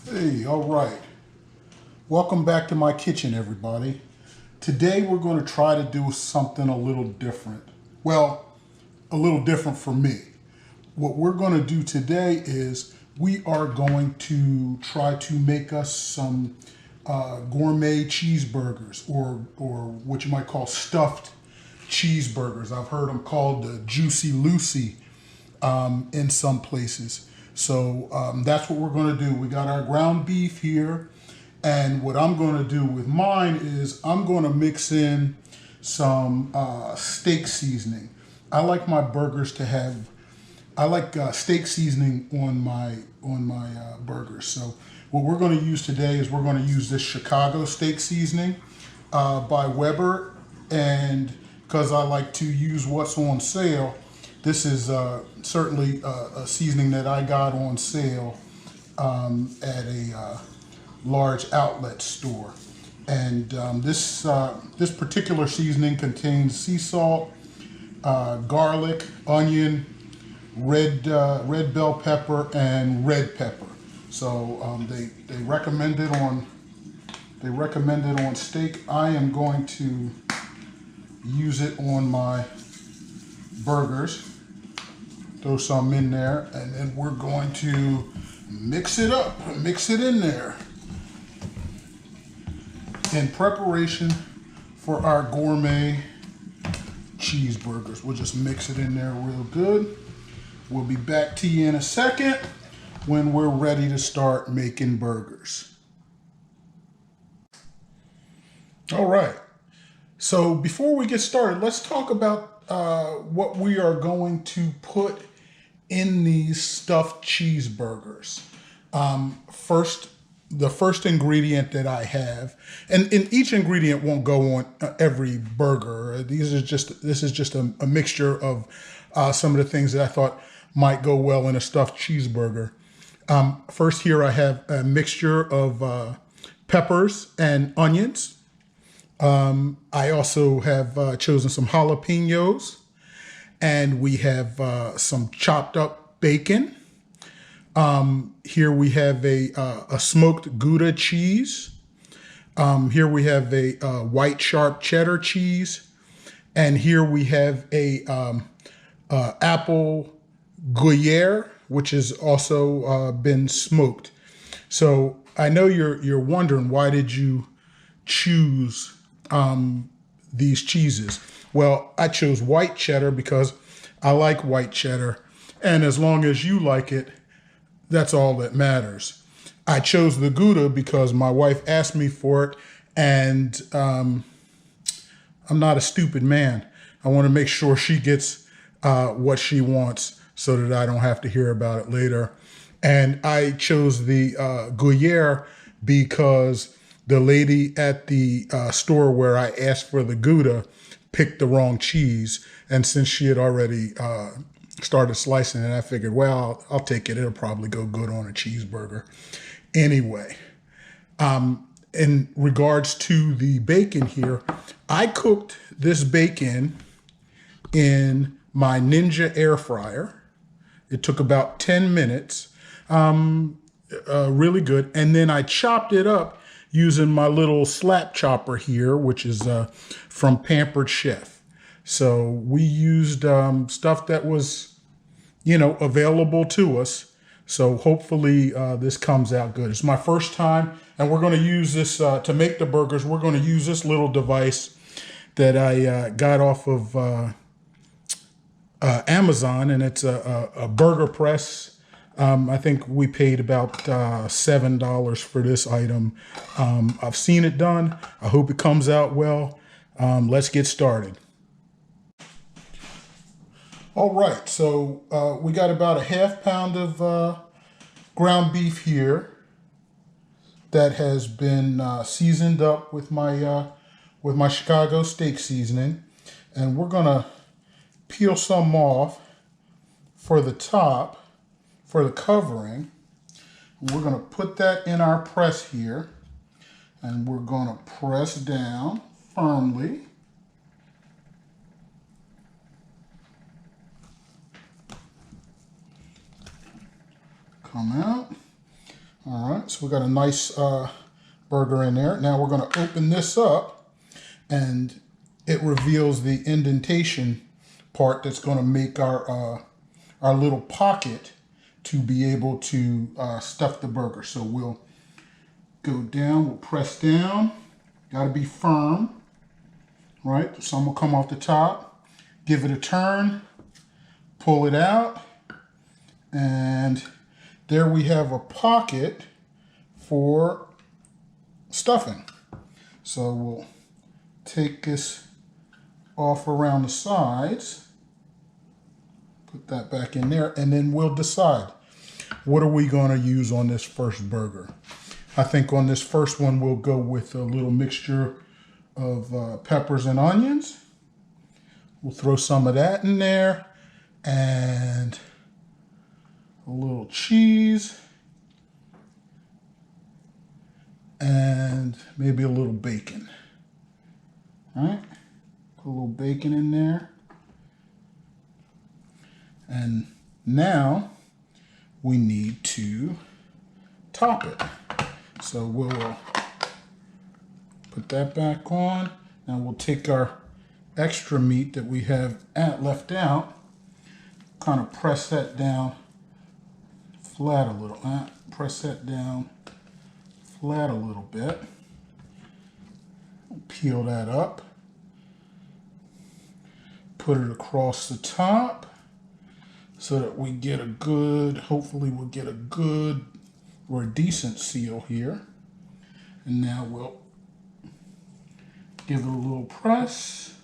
Hey, all right. Welcome back to my kitchen, everybody. Today we're going to try to do something a little different. Well, a little different for me. What we're going to do today is we are going to try to make us some gourmet cheeseburgers, or what you might call stuffed cheeseburgers. I've heard them called the Juicy Lucy in some places. So that's what we're going to do. We got our ground beef here. And what I'm going to do with mine is I'm going to mix in some steak seasoning. I like my burgers to have, I like steak seasoning on my burgers. So what we're going to use today is we're going to use this Chicago steak seasoning by Weber. And because I like to use what's on sale, this is certainly a seasoning that I got on sale at a large outlet store. And this particular seasoning contains sea salt, garlic, onion, red bell pepper, and red pepper. So they recommend it on steak. I am going to use it on my burgers. Throw some in there, and then we're going to mix it up, mix it in there in preparation for our gourmet cheeseburgers. We'll just mix it in there real good. We'll be back to you in a second when we're ready to start making burgers. All right. So before we get started, let's talk about what we are going to put in these stuffed cheeseburgers. First, the first ingredient that I have, and each ingredient won't go on every burger. This is just a mixture of some of the things that I thought might go well in a stuffed cheeseburger. First, here I have a mixture of peppers and onions. I also have chosen some jalapenos, and we have some chopped up bacon. Here we have a smoked Gouda cheese. Here we have a white sharp cheddar cheese, and here we have a apple Gruyere, which has also been smoked. So I know you're wondering, why did you choose these cheeses? Well, I chose white cheddar because I like white cheddar, and as long as you like it, that's all that matters. I chose the Gouda because my wife asked me for it, and I'm not a stupid man. I want to make sure she gets what she wants so that I don't have to hear about it later. And I chose the Gruyere because the lady at the store where I asked for the Gouda picked the wrong cheese. And since she had already started slicing it, I figured, well, I'll take it. It'll probably go good on a cheeseburger. Anyway, in regards to the bacon here, I cooked this bacon in my Ninja air fryer. It took about 10 minutes, really good. And then I chopped it up using my little slap chopper here, which is from Pampered Chef. So we used stuff that was, available to us. So hopefully this comes out good. It's my first time, and we're going to use this to make the burgers. We're going to use this little device that I got off of Amazon, and it's a burger press. I think we paid about $7 for this item. I've seen it done. I hope it comes out well. Let's get started. All right, so we got about a half pound of ground beef here that has been seasoned up with my Chicago steak seasoning, and we're gonna peel some off for the top, for the covering. We're gonna put that in our press here, and we're gonna press down firmly. Come out. All right, so we got a nice burger in there. Now we're going to open this up, and it reveals the indentation part that's going to make our little pocket to be able to stuff the burger. So we'll go down, we'll press down. Got to be firm, right? Some will come off the top. Give it a turn, pull it out, and there we have a pocket for stuffing. So we'll take this off around the sides, put that back in there, and then we'll decide what are we going to use on this first burger. I think on this first one we'll go with a little mixture of peppers and onions. We'll throw some of that in there, and a little cheese, and maybe a little bacon. All right, put a little bacon in there. And now we need to top it. So we'll put that back on. Now we'll take our extra meat that we have left out, kind of press that down flat a little. Press that down flat a little bit. Peel that up. Put it across the top so that we get a good, hopefully we'll get a good or a decent seal here. And now we'll give it a little press.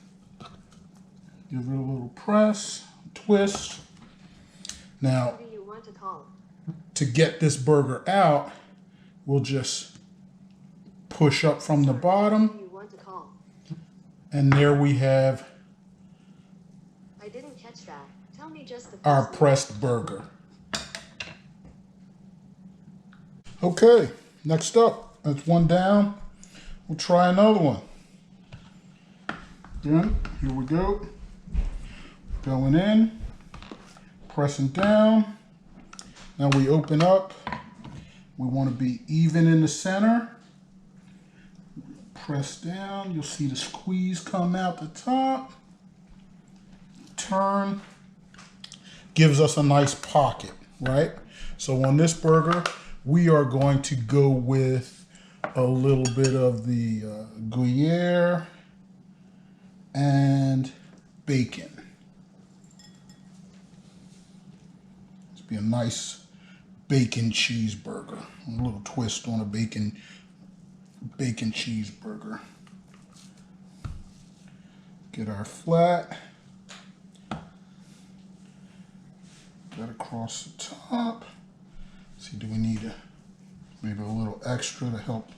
Give it a little press, twist. Now, what do you want to call? To get this burger out, we'll just push up from the bottom. What do you want to call? And there we have I didn't catch that. Tell me just the our first one. pressed burger. Okay, next up, that's one down. We'll try another one. Again, here we go. Going in, pressing down. Now we open up. We want to be even in the center. Press down, you'll see the squeeze come out the top. Turn, gives us a nice pocket, right? So on this burger, we are going to go with a little bit of the Gruyere and bacon. This be a nice bacon cheeseburger. A little twist on a bacon cheeseburger. Get our flat. That across the top. See, do we need maybe a little extra to help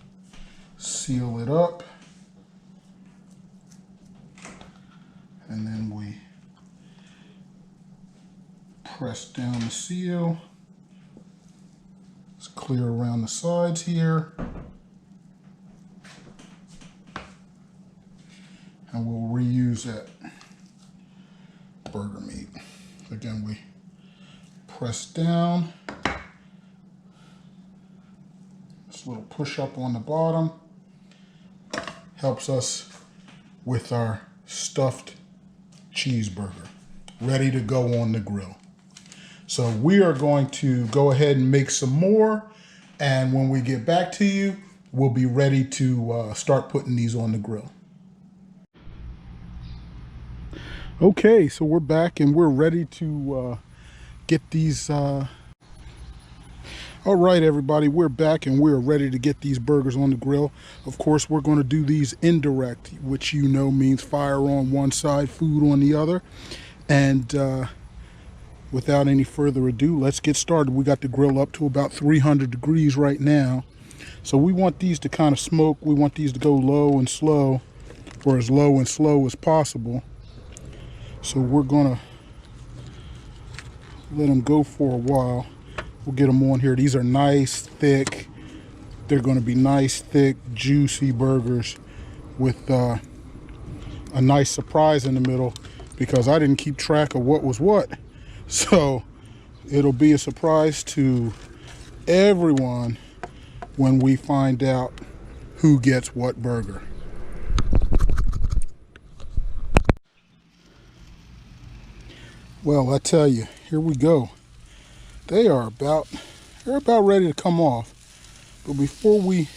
seal it up? And then we press down the seal. It's clear around the sides here. And we'll reuse that burger meat. Again, we press down. This little push up on the bottom helps us with our stuffed cheeseburger, ready to go on the grill. So we are going to go ahead and make some more, and when we get back to you, we'll be ready to start putting these on the grill. Okay, so we're back and we're ready to get these. All right, everybody, we're back and we're ready to get these burgers on the grill. Of course, we're going to do these indirect, which you know means fire on one side, food on the other. And without any further ado, let's get started. We got the grill up to about 300 degrees right now. So we want these to kind of smoke. We want these to go low and slow, or as low and slow as possible. So we're gonna let them go for a while. We'll get them on here. These are nice, thick. They're gonna be nice, thick, juicy burgers with a nice surprise in the middle, because I didn't keep track of what was what. So it'll be a surprise to everyone when we find out who gets what burger. Well, I tell you, here we go. They're about ready to come off. But before we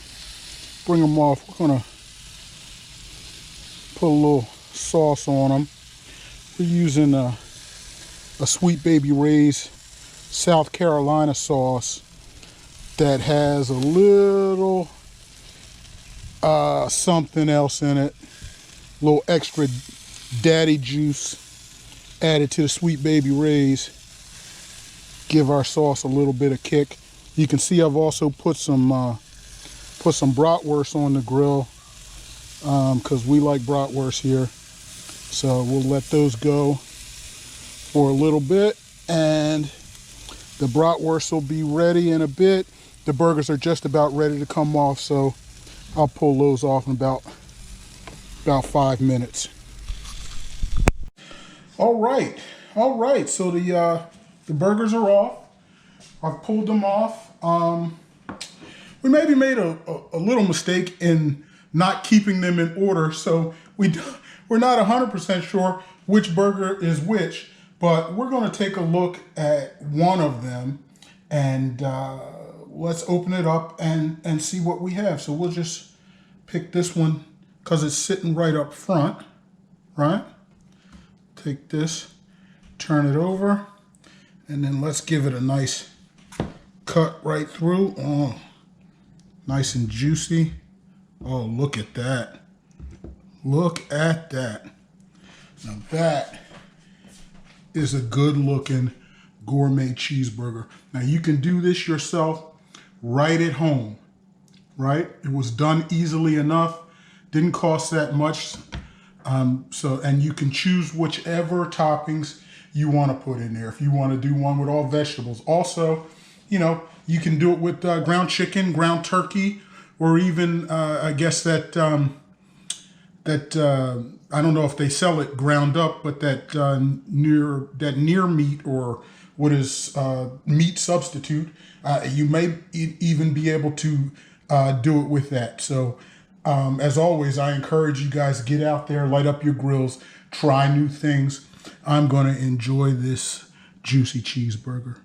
bring them off, we're gonna put a little sauce on them. We're using a Sweet Baby Ray's South Carolina sauce that has a little something else in it, a little extra daddy juice added to the Sweet Baby Ray's. Give our sauce a little bit of kick. You can see I've also put some bratwurst on the grill because we like bratwurst here. So we'll let those go for a little bit, and the bratwurst will be ready in a bit. The burgers are just about ready to come off, so I'll pull those off in about 5 minutes. All right. So the burgers are off. I've pulled them off. We maybe made a little mistake in not keeping them in order, so we're not 100% sure which burger is which, but we're going to take a look at one of them, and let's open it up and see what we have. So we'll just pick this one because it's sitting right up front, right? Take this, turn it over, and then let's give it a nice cut right through. Oh, nice and juicy. Oh, look at that. Look at that. Now that is a good looking gourmet cheeseburger. Now you can do this yourself right at home, right? It was done easily enough. Didn't cost that much. And you can choose whichever toppings you want to put in there. If you want to do one with all vegetables. Also, you know, you can do it with ground chicken, ground turkey, or even I guess that I don't know if they sell it ground up, but that near meat, or what is meat substitute. You may even be able to do it with that. So as always, I encourage you guys to get out there, light up your grills, try new things. I'm going to enjoy this juicy cheeseburger.